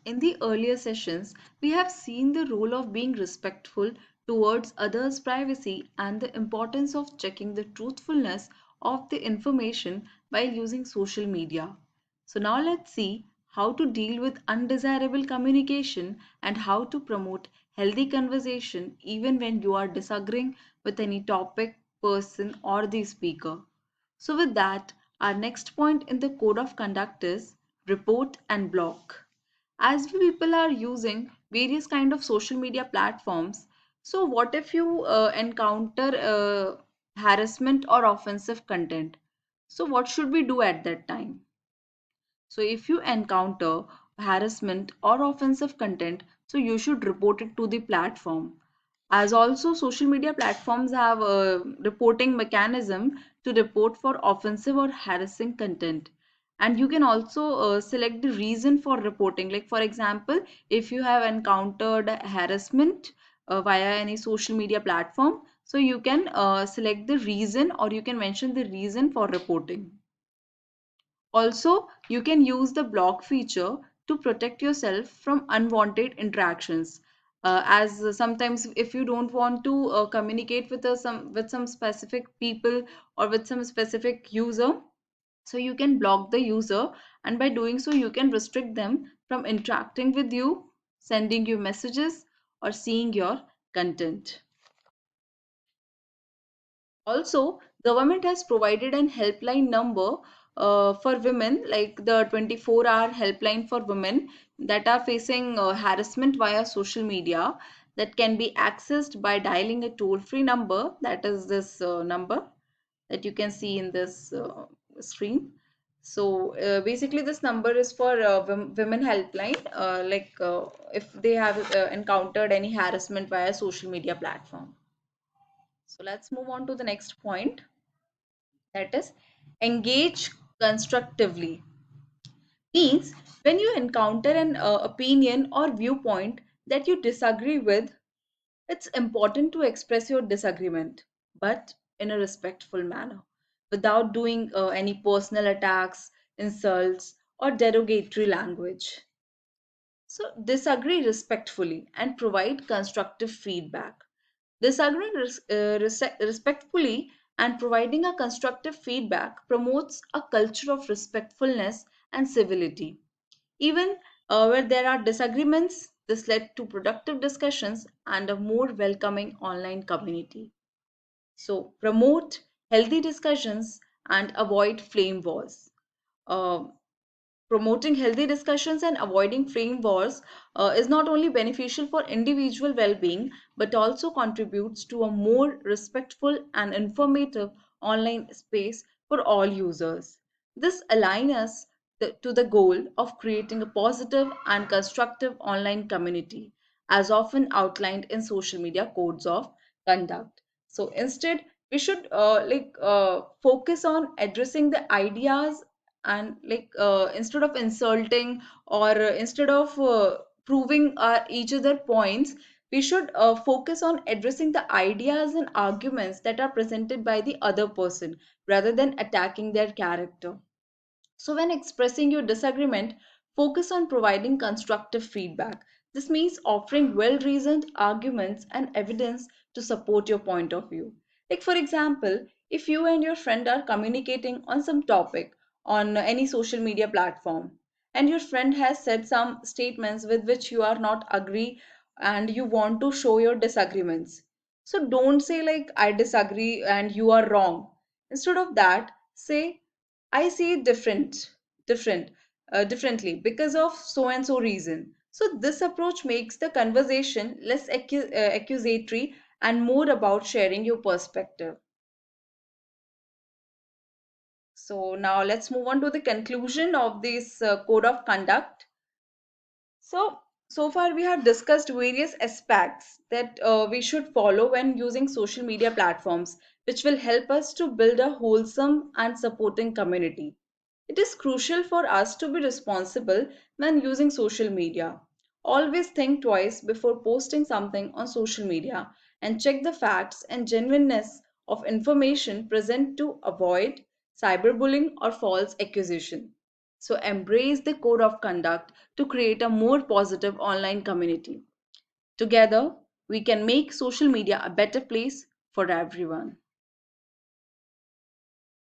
In the earlier sessions, we have seen the role of being respectful towards others' privacy and the importance of checking the truthfulness of the information while using social media. So, now let's see how to deal with undesirable communication and how to promote healthy conversation even when you are disagreeing with any topic, person, or the speaker. So, with that, our next point in the code of conduct is report and block. As we people are using various kind of social media platforms, so what if you encounter harassment or offensive content? So what should we do at that time? So if you encounter harassment or offensive content, so you should report it to the platform. As also social media platforms have a reporting mechanism to report for offensive or harassing content. And you can also select the reason for reporting. Like for example, if you have encountered harassment via any social media platform, so you can select the reason or you can mention the reason for reporting. Also, you can use the block feature to protect yourself from unwanted interactions. As sometimes if you don't want to communicate with some specific people or with some specific user, so you can block the user, and by doing so you can restrict them from interacting with you, sending you messages, or seeing your content. Also, government has provided an helpline number for women, like the 24-hour helpline for women that are facing harassment via social media, that can be accessed by dialing a toll-free number, that is this number that you can see in this screen. So basically this number is for women helpline, if they have encountered any harassment via social media platform. So let's move on to the next point, that is engage constructively. Means when you encounter an opinion or viewpoint that you disagree with, it's important to express your disagreement, but in a respectful manner, without doing any personal attacks, insults, or derogatory language. So disagree respectfully and provide constructive feedback. Disagreeing respectfully and providing a constructive feedback promotes a culture of respectfulness and civility. Even where there are disagreements, this led to productive discussions and a more welcoming online community. So, promote healthy discussions and avoid flame wars. Uh, Promoting healthy discussions and avoiding flame wars is not only beneficial for individual well being but also contributes to a more respectful and informative online space for all users. This aligns us to the goal of creating a positive and constructive online community, as often outlined in social media codes of conduct. So instead, we should focus on addressing the ideas, and instead of insulting or instead of proving each other points, we should focus on addressing the ideas and arguments that are presented by the other person rather than attacking their character. So, when expressing your disagreement, focus on providing constructive feedback. This means offering well reasoned arguments and evidence to support your point of view. Like, for example, if you and your friend are communicating on some topic on any social media platform, and your friend has said some statements with which you are not agree and you want to show your disagreements. So, don't say, like, I disagree and you are wrong. Instead of that, say, I see it differently because of so and so reason. So this approach makes the conversation less accusatory and more about sharing your perspective. So now let's move on to the conclusion of this code of conduct. So far we have discussed various aspects that we should follow when using social media platforms, which will help us to build a wholesome and supporting community. It is crucial for us to be responsible when using social media. Always think twice before posting something on social media and check the facts and genuineness of information present to avoid cyberbullying or false accusation. So embrace the code of conduct to create a more positive online community. Together, we can make social media a better place for everyone.